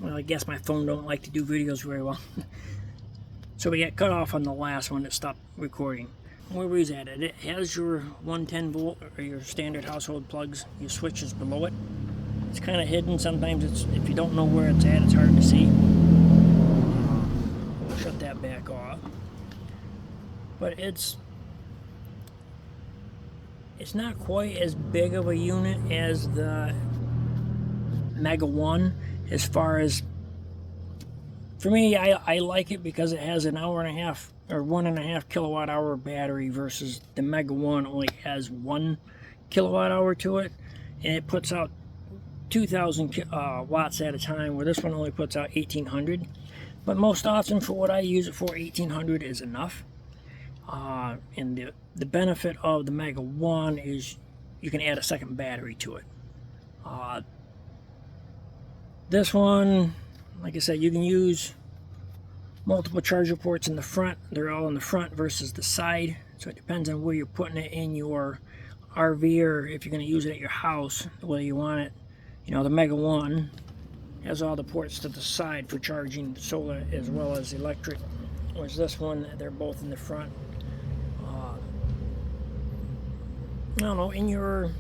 Well, I guess my phone don't like to do videos very well. So we got cut off on the last one that stopped recording. Where was at? It has your 110 volt or your standard household plugs. Your switch is below it. It's kind of hidden. Sometimes it's, if you don't know where it's at, it's hard to see. We'll shut that back off. But it's not quite as big of a unit as the Mega 1 as far as, for me, I like it because it has an hour and a half or 1.5 kilowatt hour battery versus the Mega 1 only has 1 kilowatt hour to it, and it puts out 2,000 watts at a time, where this one only puts out 1,800. But most often for what I use it for, 1,800 is enough. And the benefit of the Mega 1 is you can add a second battery to it. This one, like I said, you can use multiple charger ports in the front. They're all in the front versus the side. So it depends on where you're putting it in your RV, or if you're going to use it at your house, the way you want it. You know, the Mega 1 has all the ports to the side for charging solar as well as electric. Whereas this one, they're both in the front. I don't know, in your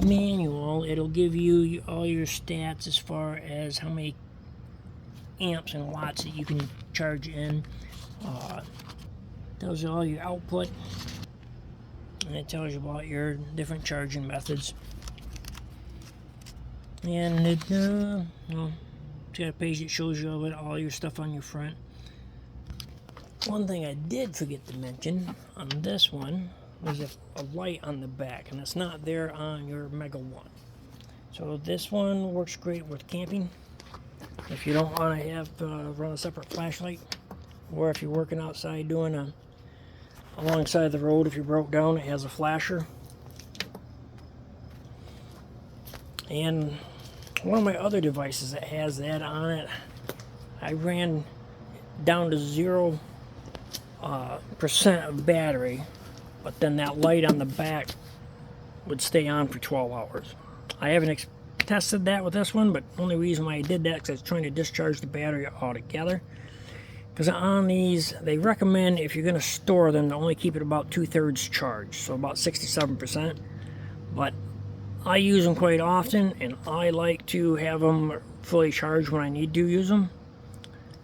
manual, it'll give you all your stats as far as how many amps and watts that you can charge in. Tells you all your output, and it tells you about your different charging methods. And it, well, it's got a page that shows you all your stuff on your front. One thing I did forget to mention on this one was a light on the back, and it's not there on your Mega 1. So this one works great with camping. If you don't want to have run a separate flashlight, or if you're working outside doing alongside the road, if you broke down, it has a flasher. And one of my other devices that has that on it, I ran down to 0% of battery, but then that light on the back would stay on for 12 hours. I haven't tested that with this one, but the only reason why I did that is because I was trying to discharge the battery altogether. Because on these, they recommend, if you're going to store them, to only keep it about 2/3 charged, so about 67%. But I use them quite often, and I like to have them fully charged when I need to use them.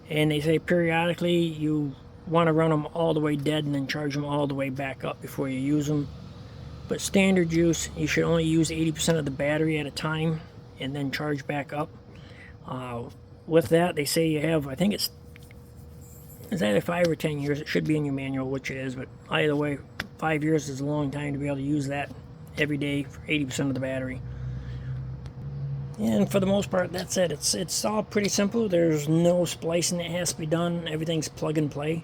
And they say periodically you want to run them all the way dead and then charge them all the way back up before you use them. But standard use, you should only use 80% of the battery at a time and then charge back up. With that, they say you have, I think it's either 5 or 10 years. It should be in your manual which it is, but either way, 5 years is a long time to be able to use that every day for 80% of the battery. And for the most part, that's it. It's all pretty simple. There's no splicing that has to be done. Everything's plug and play.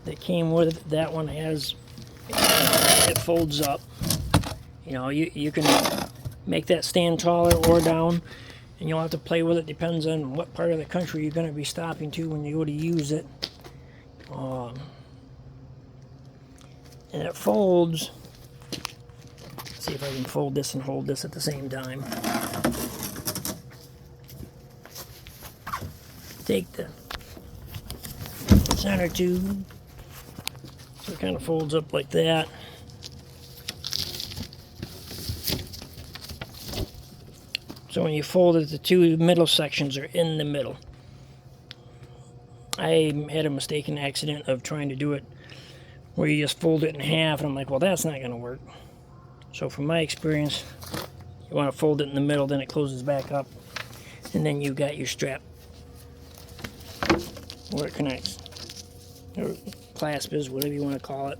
That came with it. That one has, it folds up. You know, you can make that stand taller or down, and you'll have to play with it. Depends on what part of the country you're going to be stopping to when you go to use it. And it folds. See if I can fold this and hold this at the same time. Take the center tube, so it kind of folds up like that. So when you fold it, the two middle sections are in the middle. I had a mistaken accident of trying to do it where you just fold it in half, and I'm like, well, that's not going to work. So from my experience, you want to fold it in the middle, then it closes back up, and then you've got your strap where it connects, or clasp is, whatever you want to call it.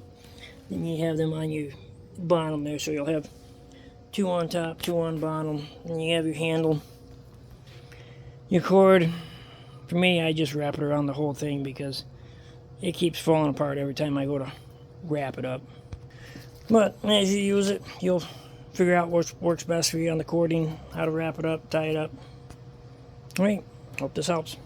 Then you have them on your bottom there, so you'll have 2 on top, 2 on bottom, and you have your handle. Your cord, for me, I just wrap it around the whole thing because it keeps falling apart every time I go to wrap it up. But as you use it, you'll figure out what works best for you on the cording, how to wrap it up, tie it up. Alright, hope this helps.